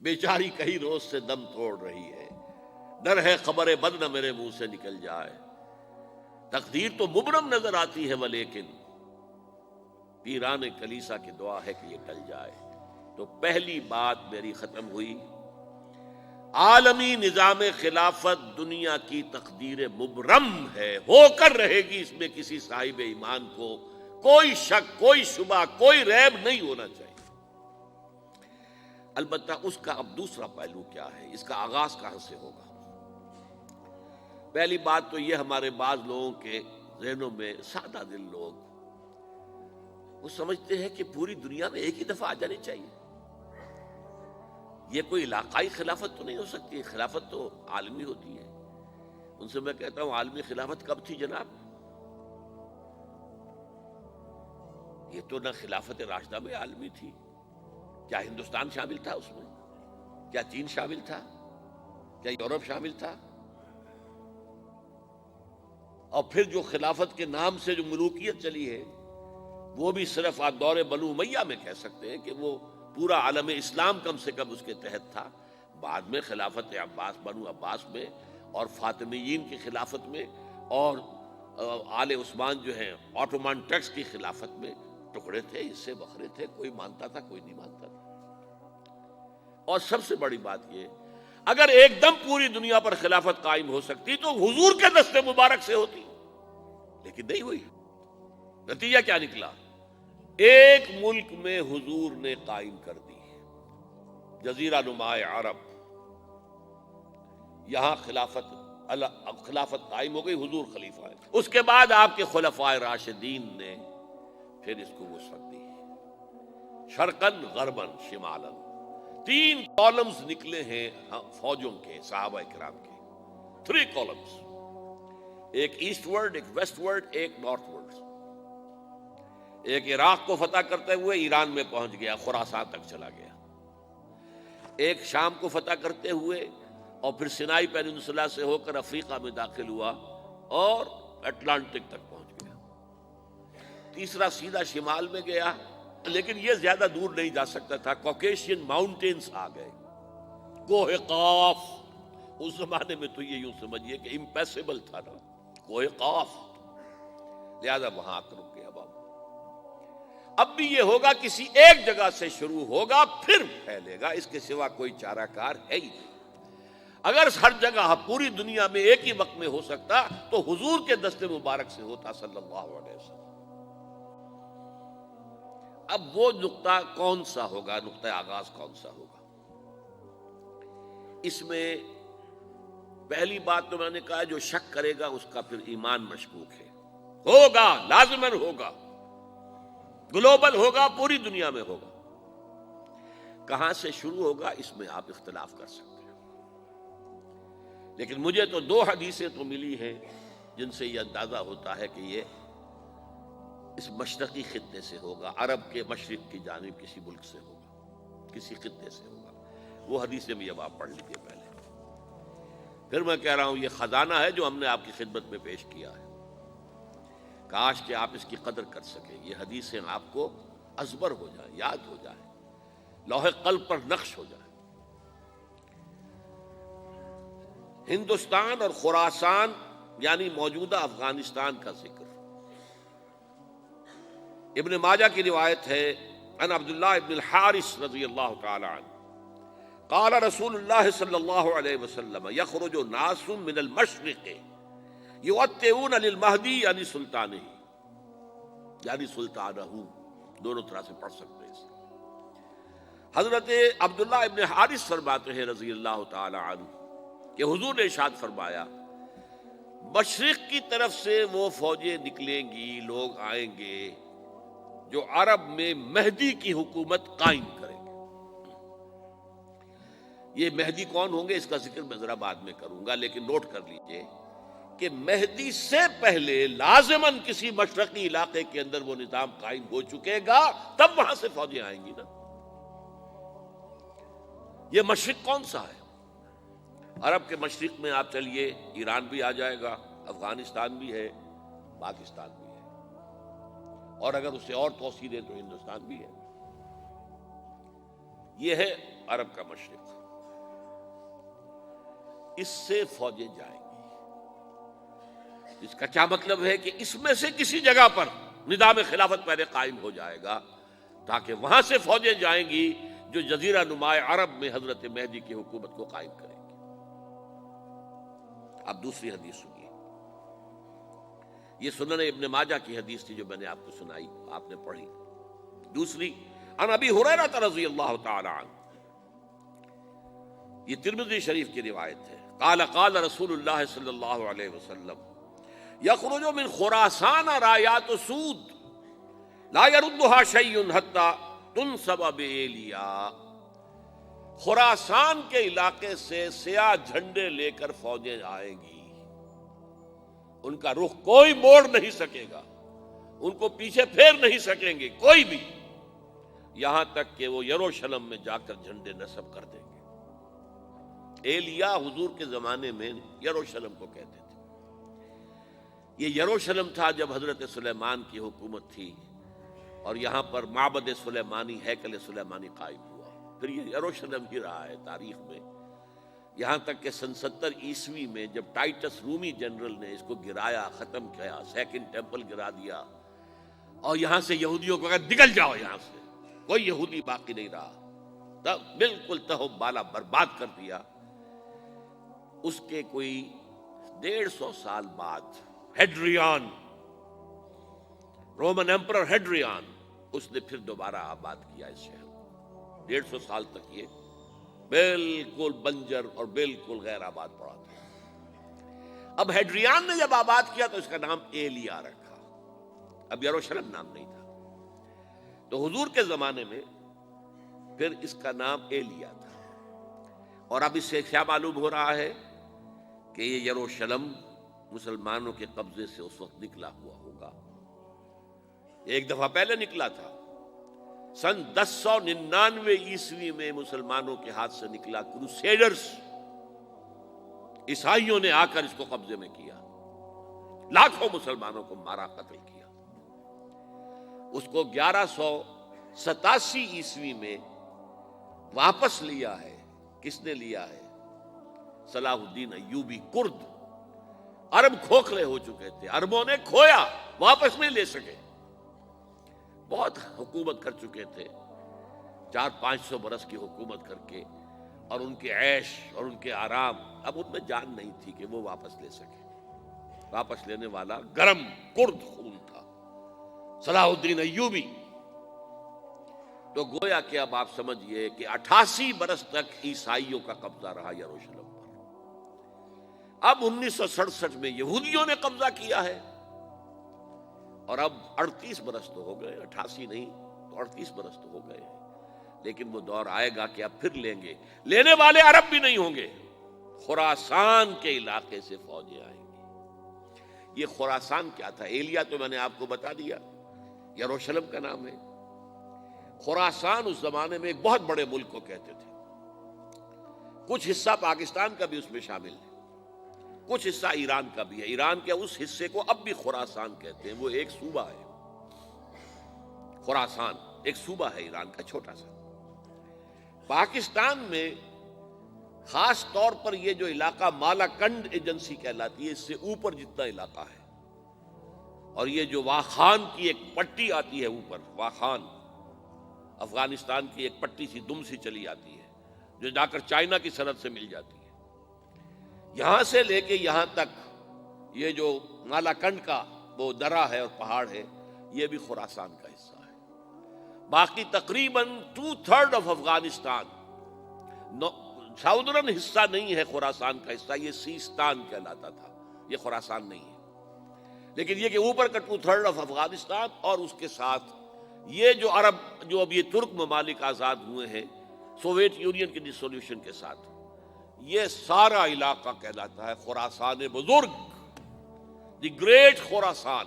بیچاری کئی روز سے دم توڑ رہی ہے، ڈر ہے خبر بد نہ میرے منہ سے نکل جائے، تقدیر تو مبرم نظر آتی ہے ولیکن پیران کلیسا کی دعا ہے کہ یہ ٹل جائے۔ تو پہلی بات میری ختم ہوئی، عالمی نظام خلافت دنیا کی تقدیر مبرم ہے، ہو کر رہے گی، اس میں کسی صاحب ایمان کو کوئی شک، کوئی شبہ، کوئی ریب نہیں ہونا چاہیے۔ البتہ اس کا اب دوسرا پہلو کیا ہے، اس کا آغاز کہاں سے ہوگا؟ پہلی بات تو یہ، ہمارے بعض لوگوں کے ذہنوں میں، سادہ دل لوگ وہ سمجھتے ہیں کہ پوری دنیا میں ایک ہی دفعہ آ جانی چاہیے۔ یہ کوئی علاقائی خلافت تو نہیں ہو سکتی، خلافت تو عالمی ہوتی ہے۔ ان سے میں کہتا ہوں عالمی خلافت کب تھی جناب؟ یہ تو نہ خلافت راشدہ میں عالمی تھی، کیا ہندوستان شامل تھا اس میں؟ کیا چین شامل تھا؟ کیا یورپ شامل تھا؟ اور پھر جو خلافت کے نام سے جو ملوکیت چلی ہے، وہ بھی صرف آپ دور بنو امیہ میں کہہ سکتے ہیں کہ وہ پورا عالم اسلام کم سے کم اس کے تحت تھا۔ بعد میں خلافت عباس، بنو عباس میں، اور فاطمیین کی خلافت میں، اور آل عثمان جو ہیں آٹومان ٹرکس کی خلافت میں ٹکڑے تھے، حصے بکھرے تھے، کوئی مانتا تھا، کوئی نہیں مانتا تھا۔ اور سب سے بڑی بات یہ، اگر ایک دم پوری دنیا پر خلافت قائم ہو سکتی تو حضور کے دست مبارک سے ہوتی، لیکن نہیں ہوئی۔ نتیجہ کیا نکلا؟ ایک ملک میں حضور نے قائم کر دی، جزیرہ نما عرب، یہاں خلافت قائم ہو گئی، حضور خلیفہ ہے۔ اس کے بعد آپ کے خلفائے راشدین نے پھر اس کو وسعت دی، شرقاً غرباً شمالاً، 3 کالمز نکلے ہیں فوجوں کے، صحابہ کرام کے، 3 کالمز، ایک ایسٹ ورڈ، ایک ویسٹ ورڈ، ایک نارتھ ورڈ۔ ایک عراق کو فتح کرتے ہوئے ایران میں پہنچ گیا، خراسان تک چلا گیا۔ ایک شام کو فتح کرتے ہوئے اور پھر سینائی پیننسولا سے ہو کر افریقہ میں داخل ہوا اور اٹلانٹک تک پہنچ گیا۔ تیسرا سیدھا شمال میں گیا، لیکن یہ زیادہ دور نہیں جا سکتا تھا، کوکیشین ماؤنٹینز آ گئے، کوہ قاف۔ اس زمانے میں تو یہ یوں سمجھیے کہ امپیسیبل تھا نا، کوہ قاف، لہذا وہاں آ کر رک گیا۔ اب بھی یہ ہوگا، کسی ایک جگہ سے شروع ہوگا پھر پھیلے گا، اس کے سوا کوئی چارہ کار ہے ہی نہیں۔ اگر ہر جگہ پوری دنیا میں ایک ہی وقت میں ہو سکتا تو حضور کے دست مبارک سے ہوتا صلی اللہ علیہ وسلم۔ اب وہ نقطہ کون سا ہوگا، نقطہ آغاز کون سا ہوگا؟ اس میں پہلی بات تو میں نے کہا، جو شک کرے گا اس کا پھر ایمان مشکوک ہے۔ ہوگا، لازماً ہوگا، گلوبل ہوگا، پوری دنیا میں ہوگا۔ کہاں سے شروع ہوگا اس میں آپ اختلاف کر سکتے ہیں، لیکن مجھے تو 2 حدیثیں تو ملی ہیں جن سے یہ اندازہ ہوتا ہے کہ یہ اس مشرقی خطے سے ہوگا، عرب کے مشرق کی جانب کسی ملک سے ہوگا، کسی خطے سے ہوگا۔ وہ حدیثیں بھی اب آپ پڑھ لیجیے پہلے۔ پھر میں کہہ رہا ہوں یہ خزانہ ہے جو ہم نے آپ کی خدمت میں پیش کیا ہے، کاش کہ آپ اس کی قدر کر سکیں، یہ حدیثیں آپ کو ازبر ہو جائیں، یاد ہو جائیں، لوح قلب پر نقش ہو جائیں۔ ہندوستان اور خراسان یعنی موجودہ افغانستان کا ذکر ابن ماجہ کی روایت ہے، عن عبداللہ ابن الحارث رضی اللہ تعالی عنہ قال رسول اللہ صلی اللہ علیہ وسلم یخرج ناس من المشرق یوطئون للمہدی یعنی سلطانہ، یعنی سلطانہ، دونوں طرح سے پڑھ سکتے ہیں۔ حضرت عبداللہ ابن حارث فرماتے ہیں رضی اللہ تعالی عنہ کہ حضور نے ارشاد فرمایا، مشرق کی طرف سے وہ فوجیں نکلیں گی، لوگ آئیں گے جو عرب میں مہدی کی حکومت قائم کریں گے۔ یہ مہدی کون ہوں گے اس کا ذکر میں ذرا بعد میں کروں گا، لیکن نوٹ کر لیجئے کہ مہدی سے پہلے لازماً کسی مشرقی علاقے کے اندر وہ نظام قائم ہو چکے گا، تب وہاں سے فوجیں آئیں گی نا۔ یہ مشرق کون سا ہے؟ عرب کے مشرق میں آپ چلیے، ایران بھی آ جائے گا، افغانستان بھی ہے، پاکستان بھی ہے، اور اگر اسے اور توسیع دیں تو ہندوستان بھی ہے۔ یہ ہے عرب کا مشرق، اس سے فوجیں جائیں گی۔ اس کا کیا مطلب ہے کہ اس میں سے کسی جگہ پر نظام خلافت پہلے قائم ہو جائے گا، تاکہ وہاں سے فوجیں جائیں گی جو جزیرہ نما عرب میں حضرت مہدی کی حکومت کو قائم کریں گی۔ اب دوسری حدیث سنیے، یہ سنن ابن ماجہ کی حدیث تھی جو میں نے آپ کو سنائی، آپ نے پڑھی۔ دوسری، عن ابی ہریرہ رضی اللہ تعالی عنہ، یہ ترمذی شریف کی روایت ہے، قال قال رسول اللہ صلی اللہ علیہ وسلم یخرج من خراسان رایات سود لا يردها شیء حتی تنصب بإیلیا، خراسان کے علاقے سے سیاہ جھنڈے لے کر فوجیں آئیں گی، ان کا رخ کوئی موڑ نہیں سکے گا، ان کو پیچھے پھیر نہیں سکیں گے کوئی بھی، یہاں تک کہ وہ یروشلم میں جا کر جھنڈے نصب کر دیں گے۔ ایلیا حضور کے زمانے میں یروشلم کو کہتے تھے۔ یہ یروشلم تھا جب حضرت سلیمان کی حکومت تھی، اور یہاں پر معبد سلیمانی، ہیکل سلیمانی قائم ہوا، پھر یہ یروشلم ہی رہا ہے تاریخ میں، یہاں تک کہ سن 70 عیسوی میں جب ٹائٹس رومی جنرل نے اس کو گرایا، ختم کیا، سیکنڈ ٹیمپل گرا دیا، اور یہاں سے یہودیوں کو کہا نکل جاؤ یہاں سے، کوئی یہودی باقی نہیں رہا، تب بالکل تہو بالا برباد کر دیا۔ اس کے کوئی 150 سال بعد ہیڈریان، رومن ایمپرر ہیڈریان، اس نے پھر دوبارہ آباد کیا اس شہر کو۔ 150 سال تک یہ بالکل بنجر اور بالکل غیر آباد پڑا تھا۔ اب ہیڈریان نے جب آباد کیا تو اس کا نام ایلیا رکھا، اب یروشلم نام نہیں تھا، تو حضور کے زمانے میں پھر اس کا نام ایلیا تھا۔ اور اب اس سے کیا معلوم ہو رہا ہے کہ یہ یروشلم مسلمانوں کے قبضے سے اس وقت نکلا ہوا ہوگا، ایک دفعہ پہلے نکلا تھا، سن 1099 عیسوی میں مسلمانوں کے ہاتھ سے نکلا، کروسیڈرز عیسائیوں نے آ کر اس کو قبضے میں کیا، لاکھوں مسلمانوں کو مارا، قتل کیا۔ اس کو 1187 عیسوی میں واپس لیا ہے، کس نے لیا ہے؟ صلاح الدین ایوبی، کرد، عرب کھوکھلے ہو چکے تھے، عربوں نے کھویا، واپس نہیں لے سکے، بہت حکومت کر چکے تھے، 400-500 برس کی حکومت کر کے، اور ان کے عیش اور ان کے آرام، اب ان میں جان نہیں تھی کہ وہ واپس لے سکے۔ واپس لینے والا گرم کرد خون تھا، صلاح الدین ایوبی۔ تو گویا کہ اب آپ سمجھئے کہ 88 برس تک عیسائیوں کا قبضہ رہا یروشلم پر۔ اب 1967 میں یہودیوں نے قبضہ کیا ہے، اور اب 38 برس تو ہو گئے، 88 نہیں تو 38 برس تو ہو گئے، لیکن وہ دور آئے گا کہ اب پھر لیں گے، لینے والے عرب بھی نہیں ہوں گے، خراسان کے علاقے سے فوجیں آئیں گی۔ یہ خراسان کیا تھا؟ ایلیا تو میں نے آپ کو بتا دیا، یروشلم کا نام ہے۔ خراسان اس زمانے میں ایک بہت بڑے ملک کو کہتے تھے، کچھ حصہ پاکستان کا بھی اس میں شامل ہے، کچھ حصہ ایران کا بھی ہے، ایران کے اس حصے کو اب بھی خراسان کہتے ہیں، وہ ایک صوبہ ہے، خراسان ایک صوبہ ہے ایران کا چھوٹا سا۔ پاکستان میں خاص طور پر یہ جو علاقہ مالا کنڈ ایجنسی کہلاتی ہے، اس سے اوپر جتنا علاقہ ہے، اور یہ جو واخان کی ایک پٹی آتی ہے اوپر، واخان افغانستان کی ایک پٹی سی دم سی چلی آتی ہے جو جا کر چائنا کی سرحد سے مل جاتی ہے، یہاں سے لے کے یہاں تک یہ جو مالا کنڈ کا وہ درہ ہے اور پہاڑ ہے، یہ بھی خراسان کا حصہ ہے۔ باقی تقریباً 2/3 آف افغانستان ساؤدرن حصہ نہیں ہے خراسان کا حصہ، یہ سیستان کہلاتا تھا، یہ خراسان نہیں ہے، لیکن یہ کہ اوپر کا 2/3 آف افغانستان، اور اس کے ساتھ یہ جو عرب، جو اب یہ ترک ممالک آزاد ہوئے ہیں سوویت یونین کی ڈسولوشن کے ساتھ، یہ سارا علاقہ کہلاتا ہے خراسان بزرگ، دی گریٹ خراسان۔